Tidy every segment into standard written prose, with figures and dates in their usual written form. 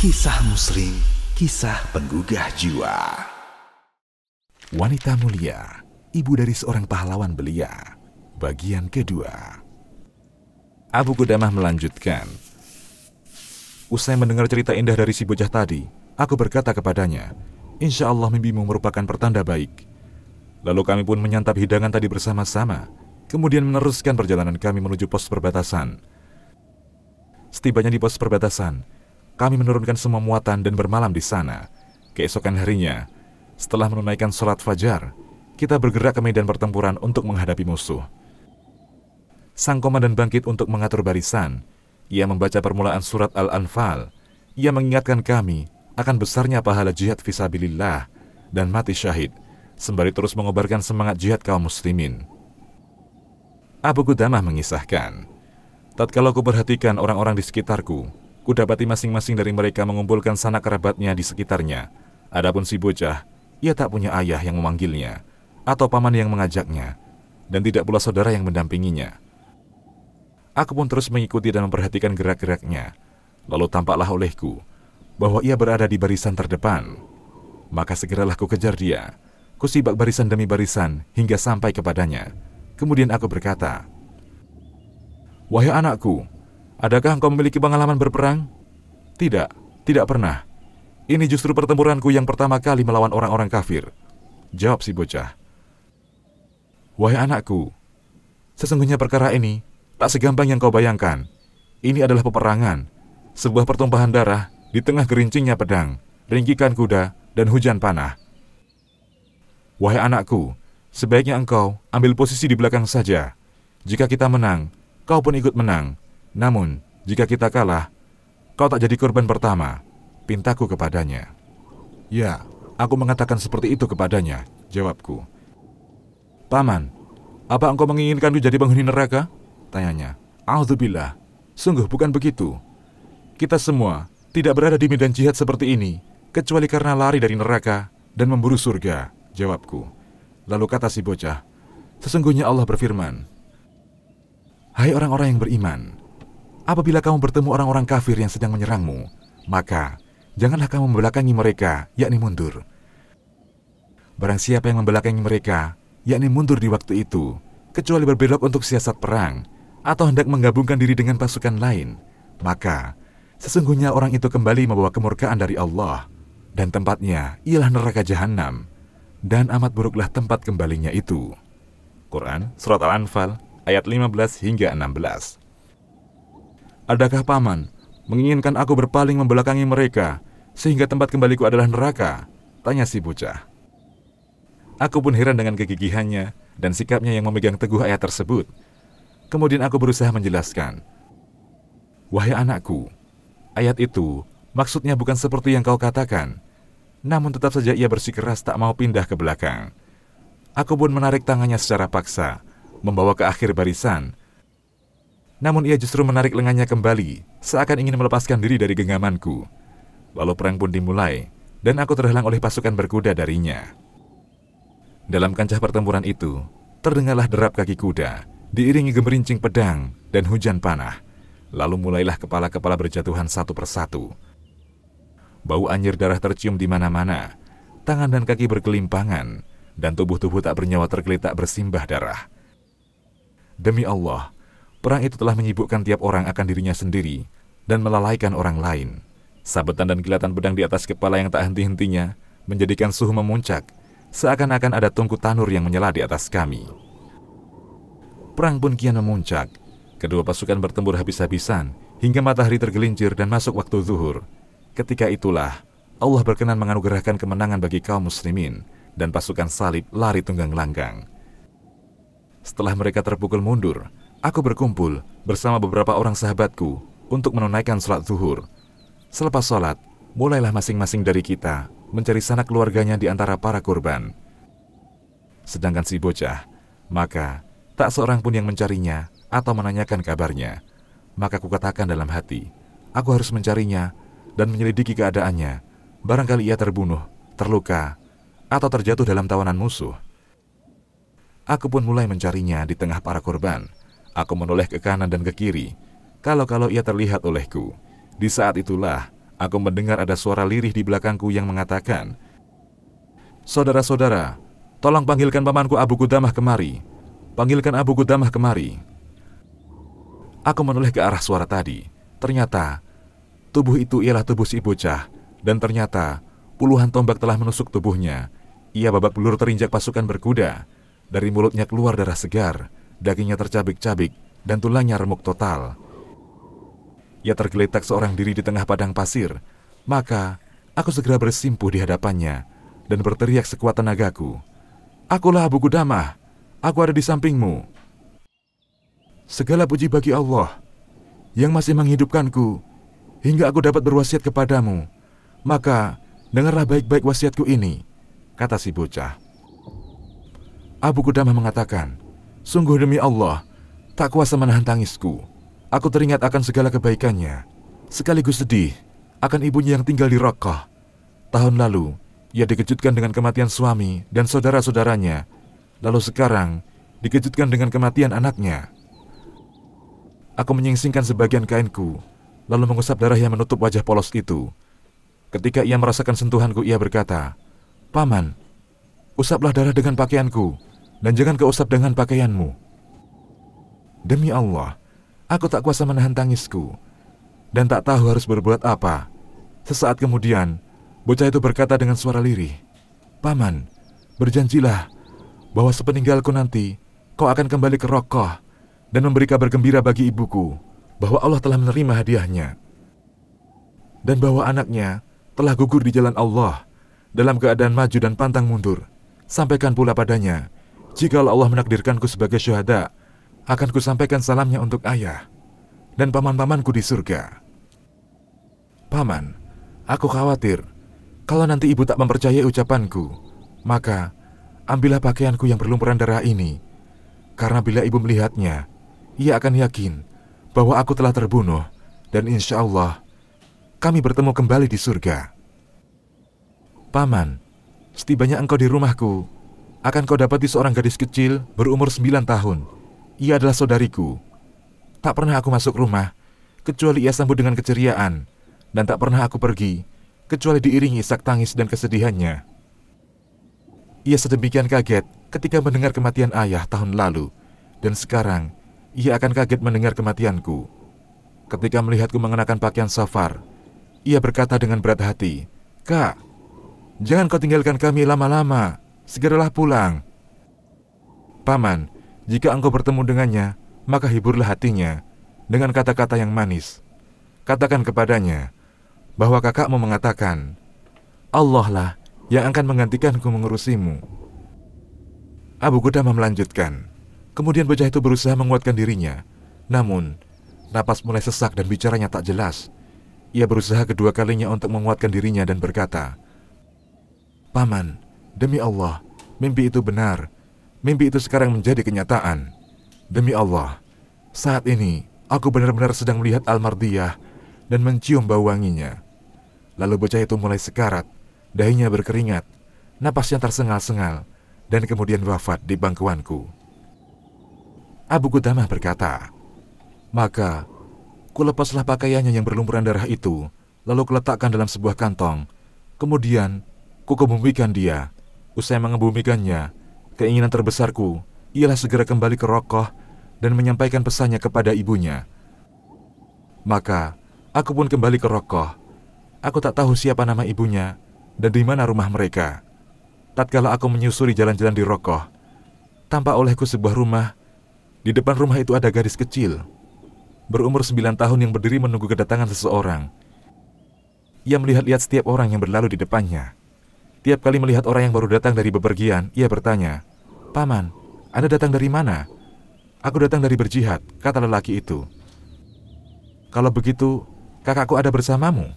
Kisah Muslim, kisah penggugah jiwa. Wanita mulia, ibu dari seorang pahlawan belia. Bagian kedua. Abu Qudamah melanjutkan. Usai mendengar cerita indah dari si bocah tadi, aku berkata kepadanya, "Insya Allah mimpimu merupakan pertanda baik." Lalu kami pun menyantap hidangan tadi bersama-sama, kemudian meneruskan perjalanan kami menuju pos perbatasan. Setibanya di pos perbatasan, kami menurunkan semua muatan dan bermalam di sana. Keesokan harinya, setelah menunaikan sholat fajar, kita bergerak ke medan pertempuran untuk menghadapi musuh. Sang komandan bangkit untuk mengatur barisan. Ia membaca permulaan surat Al-Anfal. Ia mengingatkan kami akan besarnya pahala jihad fisabilillah dan mati syahid, sembari terus mengobarkan semangat jihad kaum muslimin. Abu Qudamah mengisahkan, tatkala ku perhatikan orang-orang di sekitarku, kudapati masing-masing dari mereka mengumpulkan sanak kerabatnya di sekitarnya. Adapun si bocah, ia tak punya ayah yang memanggilnya, atau paman yang mengajaknya, dan tidak pula saudara yang mendampinginya. Aku pun terus mengikuti dan memperhatikan gerak-geraknya. Lalu tampaklah olehku bahwa ia berada di barisan terdepan. Maka segeralah ku kejar dia. Ku sibak barisan demi barisan hingga sampai kepadanya. Kemudian aku berkata, "Wahai anakku, adakah engkau memiliki pengalaman berperang?" "Tidak, tidak pernah. Ini justru pertempuranku yang pertama kali melawan orang-orang kafir," jawab si bocah. "Wahai anakku, sesungguhnya perkara ini tak segampang yang kau bayangkan. Ini adalah peperangan, sebuah pertumpahan darah di tengah gerincingnya pedang, ringkikan kuda, dan hujan panah. Wahai anakku, sebaiknya engkau ambil posisi di belakang saja. Jika kita menang, kau pun ikut menang. Namun, jika kita kalah, kau tak jadi korban pertama," pintaku kepadanya. "Ya, aku mengatakan seperti itu kepadanya," jawabku. "Paman, apa engkau menginginkanku jadi penghuni neraka?" tanyanya. "A'udzubillah, sungguh bukan begitu. Kita semua tidak berada di medan jihad seperti ini, kecuali karena lari dari neraka dan memburu surga," jawabku. Lalu kata si bocah, "Sesungguhnya Allah berfirman, 'Hai orang-orang yang beriman, apabila kamu bertemu orang-orang kafir yang sedang menyerangmu, maka janganlah kamu membelakangi mereka, yakni mundur. Barang siapa yang membelakangi mereka, yakni mundur di waktu itu, kecuali berbelok untuk siasat perang, atau hendak menggabungkan diri dengan pasukan lain, maka sesungguhnya orang itu kembali membawa kemurkaan dari Allah, dan tempatnya ialah neraka jahanam, dan amat buruklah tempat kembalinya itu.'" Quran, Surat Al-Anfal, ayat 15 hingga 16. "Adakah paman menginginkan aku berpaling membelakangi mereka, sehingga tempat kembaliku adalah neraka?" tanya si bocah. Aku pun heran dengan kegigihannya dan sikapnya yang memegang teguh ayat tersebut. Kemudian aku berusaha menjelaskan, "Wahai anakku, ayat itu maksudnya bukan seperti yang kau katakan." Namun tetap saja ia bersikeras tak mau pindah ke belakang. Aku pun menarik tangannya secara paksa, membawa ke akhir barisan. Namun ia justru menarik lengannya kembali, seakan ingin melepaskan diri dari genggamanku. Lalu perang pun dimulai, dan aku terhalang oleh pasukan berkuda darinya. Dalam kancah pertempuran itu, terdengarlah derap kaki kuda, diiringi gemerincing pedang dan hujan panah. Lalu mulailah kepala-kepala berjatuhan satu persatu. Bau anyir darah tercium di mana-mana, tangan dan kaki berkelimpangan, dan tubuh-tubuh tak bernyawa tergeletak bersimbah darah. Demi Allah, perang itu telah menyibukkan tiap orang akan dirinya sendiri dan melalaikan orang lain. Sabetan dan kilatan pedang di atas kepala yang tak henti-hentinya menjadikan suhu memuncak, seakan-akan ada tungku tanur yang menyala di atas kami. Perang pun kian memuncak. Kedua pasukan bertempur habis-habisan hingga matahari tergelincir dan masuk waktu zuhur. Ketika itulah Allah berkenan menganugerahkan kemenangan bagi kaum muslimin, dan pasukan salib lari tunggang langgang. Setelah mereka terpukul mundur, aku berkumpul bersama beberapa orang sahabatku untuk menunaikan sholat zuhur. Selepas sholat, mulailah masing-masing dari kita mencari sanak keluarganya di antara para korban. Sedangkan si bocah, maka tak seorang pun yang mencarinya atau menanyakan kabarnya. Maka kukatakan dalam hati, aku harus mencarinya dan menyelidiki keadaannya. Barangkali ia terbunuh, terluka, atau terjatuh dalam tawanan musuh. Aku pun mulai mencarinya di tengah para korban. Aku menoleh ke kanan dan ke kiri, kalau ia terlihat olehku. Di saat itulah aku mendengar ada suara lirih di belakangku yang mengatakan, "Saudara-saudara, tolong panggilkan pamanku Abu Qudamah kemari. Panggilkan Abu Qudamah kemari." Aku menoleh ke arah suara tadi. Ternyata tubuh itu ialah tubuh si bocah, dan ternyata puluhan tombak telah menusuk tubuhnya. Ia babak belur terinjak pasukan berkuda. Dari mulutnya keluar darah segar, dagingnya tercabik-cabik, dan tulangnya remuk total. Ia tergeletak seorang diri di tengah padang pasir. Maka aku segera bersimpuh di hadapannya dan berteriak sekuat tenagaku, "Akulah Abu Qudamah, aku ada di sampingmu." "Segala puji bagi Allah yang masih menghidupkanku hingga aku dapat berwasiat kepadamu. Maka dengarlah baik-baik wasiatku ini," kata si bocah. Abu Qudamah mengatakan, "Sungguh demi Allah, tak kuasa menahan tangisku. Aku teringat akan segala kebaikannya, sekaligus sedih akan ibunya yang tinggal di Raqqah. Tahun lalu, ia dikejutkan dengan kematian suami dan saudara-saudaranya. Lalu sekarang, dikejutkan dengan kematian anaknya. Aku menyingsingkan sebagian kainku, lalu mengusap darah yang menutup wajah polos itu. Ketika ia merasakan sentuhanku, ia berkata, 'Paman, usaplah darah dengan pakaianku, dan jangan kau usap dengan pakaianmu.' Demi Allah, aku tak kuasa menahan tangisku, dan tak tahu harus berbuat apa. Sesaat kemudian, bocah itu berkata dengan suara lirih, 'Paman, berjanjilah bahwa sepeninggalku nanti, kau akan kembali ke Raqqah dan memberi kabar gembira bagi ibuku bahwa Allah telah menerima hadiahnya, dan bahwa anaknya telah gugur di jalan Allah dalam keadaan maju dan pantang mundur. Sampaikan pula padanya, jika Allah menakdirkanku sebagai syuhada, akan kusampaikan salamnya untuk ayah dan paman-pamanku di surga. Paman, aku khawatir kalau nanti ibu tak mempercayai ucapanku, maka ambillah pakaianku yang berlumuran darah ini, karena bila ibu melihatnya, ia akan yakin bahwa aku telah terbunuh, dan insya Allah kami bertemu kembali di surga. Paman, setibanya engkau di rumahku, akan kau dapati seorang gadis kecil berumur 9 tahun. Ia adalah saudariku. Tak pernah aku masuk rumah, kecuali ia sambut dengan keceriaan, dan tak pernah aku pergi, kecuali diiringi isak tangis dan kesedihannya. Ia sedemikian kaget ketika mendengar kematian ayah tahun lalu, dan sekarang ia akan kaget mendengar kematianku. Ketika melihatku mengenakan pakaian safar, ia berkata dengan berat hati, 'Kak, jangan kau tinggalkan kami lama-lama, segeralah pulang.' Paman, jika engkau bertemu dengannya, maka hiburlah hatinya dengan kata-kata yang manis. Katakan kepadanya bahwa kakakmu mengatakan, Allah lah yang akan menggantikanku mengurusimu." Abu Qudamah melanjutkan, kemudian bocah itu berusaha menguatkan dirinya, namun napas mulai sesak dan bicaranya tak jelas. Ia berusaha kedua kalinya untuk menguatkan dirinya dan berkata, "Paman, demi Allah, mimpi itu benar. Mimpi itu sekarang menjadi kenyataan. Demi Allah, saat ini aku benar-benar sedang melihat Al-Mardiyah dan mencium bau wanginya." Lalu bocah itu mulai sekarat, dahinya berkeringat, napasnya tersengal-sengal, dan kemudian wafat di bangkuanku. Abu Qudamah berkata, "Maka kulepaslah pakaiannya yang berlumuran darah itu, lalu kuletakkan dalam sebuah kantong. Kemudian kukebumikan dia. Usai mengebumikannya, keinginan terbesarku ialah segera kembali ke Raqqah dan menyampaikan pesannya kepada ibunya. Maka aku pun kembali ke Raqqah. Aku tak tahu siapa nama ibunya dan di mana rumah mereka. Tatkala aku menyusuri jalan-jalan di Raqqah, tampak olehku sebuah rumah. Di depan rumah itu ada gadis kecil berumur 9 tahun yang berdiri menunggu kedatangan seseorang. Ia melihat-lihat setiap orang yang berlalu di depannya. Tiap kali melihat orang yang baru datang dari bepergian, ia bertanya, 'Paman, Anda datang dari mana?' 'Aku datang dari berjihad,' kata lelaki itu. 'Kalau begitu, kakakku ada bersamamu?'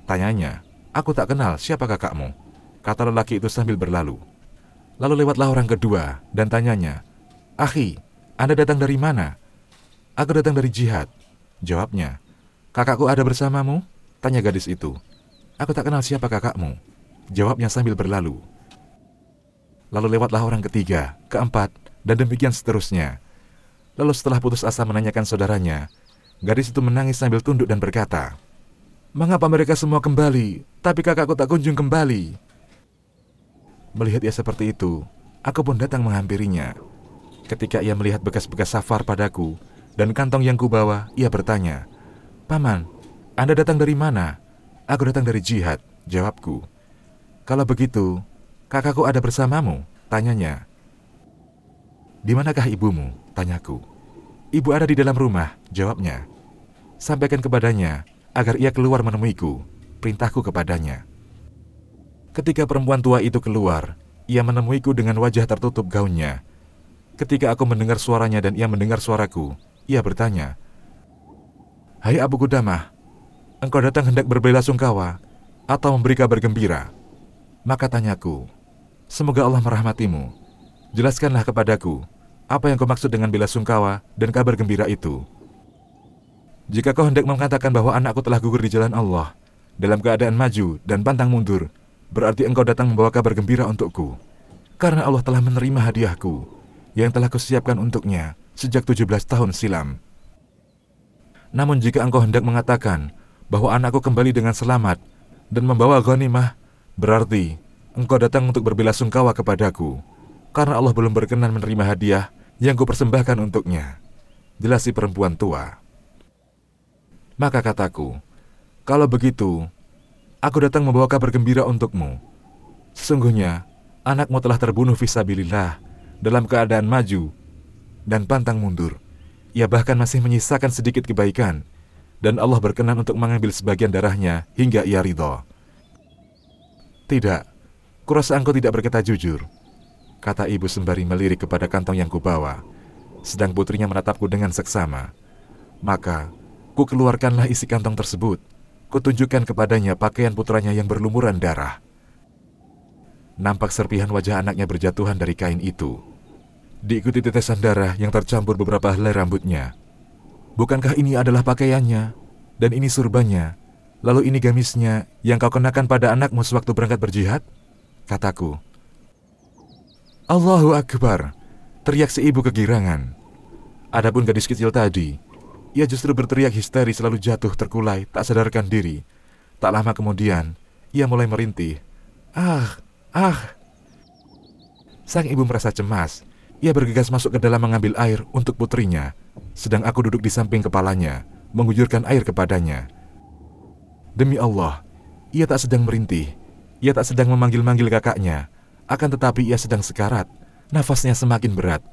Tanyanya. 'Aku tak kenal siapa kakakmu,' kata lelaki itu sambil berlalu. Lalu lewatlah orang kedua dan tanyanya, 'Akhi, Anda datang dari mana?' 'Aku datang dari jihad,' jawabnya. 'Kakakku ada bersamamu?' tanya gadis itu. 'Aku tak kenal siapa kakakmu,' jawabnya sambil berlalu. Lalu lewatlah orang ketiga, keempat, dan demikian seterusnya. Lalu setelah putus asa menanyakan saudaranya, gadis itu menangis sambil tunduk dan berkata, Mengapa mereka semua kembali, tapi kakakku tak kunjung kembali? Melihat ia seperti itu, aku pun datang menghampirinya. Ketika ia melihat bekas-bekas safar padaku dan kantong yang kubawa, ia bertanya, "Paman, Anda datang dari mana?" "Aku datang dari jihad," jawabku. "Kalau begitu, kakakku ada bersamamu?" tanyanya. "Di manakah ibumu?" tanyaku. "Ibu ada di dalam rumah," jawabnya. "Sampaikan kepadanya agar ia keluar menemuiku," perintahku kepadanya. Ketika perempuan tua itu keluar, ia menemuiku dengan wajah tertutup gaunnya. Ketika aku mendengar suaranya dan ia mendengar suaraku, ia bertanya, "Hai Abu Qudamah, engkau datang hendak berbelasungkawa atau memberi kabar gembira?" Maka tanyaku, "Semoga Allah merahmatimu. Jelaskanlah kepadaku, apa yang kau maksud dengan belasungkawa dan kabar gembira itu?" "Jika kau hendak mengatakan bahwa anakku telah gugur di jalan Allah, dalam keadaan maju dan pantang mundur, berarti engkau datang membawa kabar gembira untukku. Karena Allah telah menerima hadiahku, yang telah kusiapkan untuknya sejak 17 tahun silam. Namun jika engkau hendak mengatakan bahwa anakku kembali dengan selamat dan membawa ghanimah, berarti engkau datang untuk berbelasungkawa kepadaku, karena Allah belum berkenan menerima hadiah yang kupersembahkan untuknya," jelas si perempuan tua. Maka kataku, "Kalau begitu, aku datang membawa kabar gembira untukmu. Sesungguhnya, anakmu telah terbunuh fisabilillah dalam keadaan maju dan pantang mundur. Ia bahkan masih menyisakan sedikit kebaikan, dan Allah berkenan untuk mengambil sebagian darahnya hingga ia ridho." "Tidak, kurasa engkau tidak berkata jujur," kata ibu sembari melirik kepada kantong yang kubawa, sedang putrinya menatapku dengan seksama. Maka, ku keluarkanlah isi kantong tersebut. Kutunjukkan kepadanya pakaian putranya yang berlumuran darah. Nampak serpihan wajah anaknya berjatuhan dari kain itu, diikuti tetesan darah yang tercampur beberapa helai rambutnya. "Bukankah ini adalah pakaiannya, dan ini surbannya, lalu ini gamisnya yang kau kenakan pada anakmu sewaktu berangkat berjihad?" kataku. "Allahu Akbar!" teriak si ibu kegirangan. Adapun gadis kecil tadi, ia justru berteriak histeris lalu jatuh terkulai tak sadarkan diri. Tak lama kemudian, ia mulai merintih. Ah! Sang ibu merasa cemas. Ia bergegas masuk ke dalam mengambil air untuk putrinya, sedang aku duduk di samping kepalanya, mengguyurkan air kepadanya. Demi Allah, ia tak sedang merintih. Ia tak sedang memanggil-manggil kakaknya. Akan tetapi ia sedang sekarat. Nafasnya semakin berat.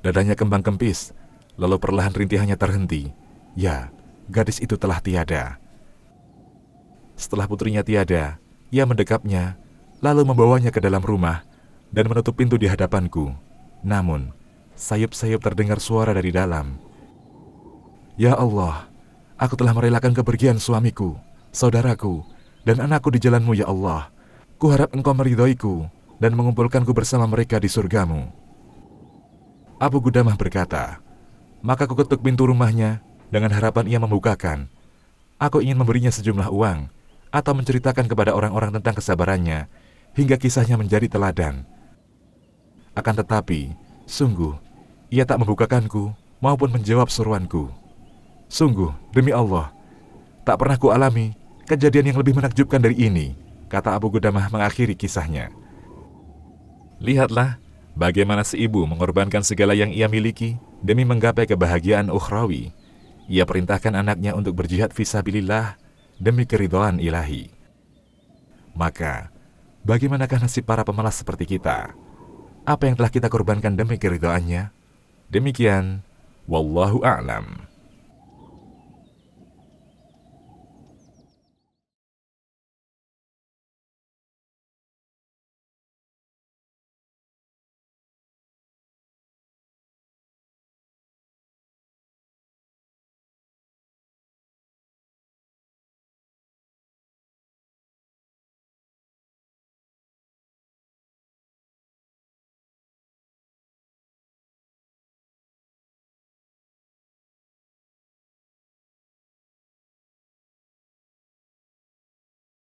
Dadanya kembang kempis. Lalu perlahan rintihannya terhenti. Ya, gadis itu telah tiada. Setelah putrinya tiada, ia mendekapnya, lalu membawanya ke dalam rumah dan menutup pintu di hadapanku. Namun, sayup-sayup terdengar suara dari dalam. "Ya Allah, aku telah merelakan kepergian suamiku, saudaraku, dan anakku di jalan-Mu ya Allah. Kuharap Engkau meridhoiku dan mengumpulkanku bersama mereka di surgamu." Abu Qudamah berkata, maka ku ketuk pintu rumahnya dengan harapan ia membukakan. Aku ingin memberinya sejumlah uang atau menceritakan kepada orang-orang tentang kesabarannya hingga kisahnya menjadi teladan. Akan tetapi, sungguh, ia tak membukakanku maupun menjawab seruanku. "Sungguh, demi Allah, tak pernah ku alami kejadian yang lebih menakjubkan dari ini," kata Abu Qudamah mengakhiri kisahnya. Lihatlah bagaimana si ibu mengorbankan segala yang ia miliki demi menggapai kebahagiaan ukhrawi. Ia perintahkan anaknya untuk berjihad fisabilillah demi keridhaan ilahi. Maka, bagaimanakah nasib para pemalas seperti kita? Apa yang telah kita korbankan demi keridhaannya? Demikian, wallahu a'lam.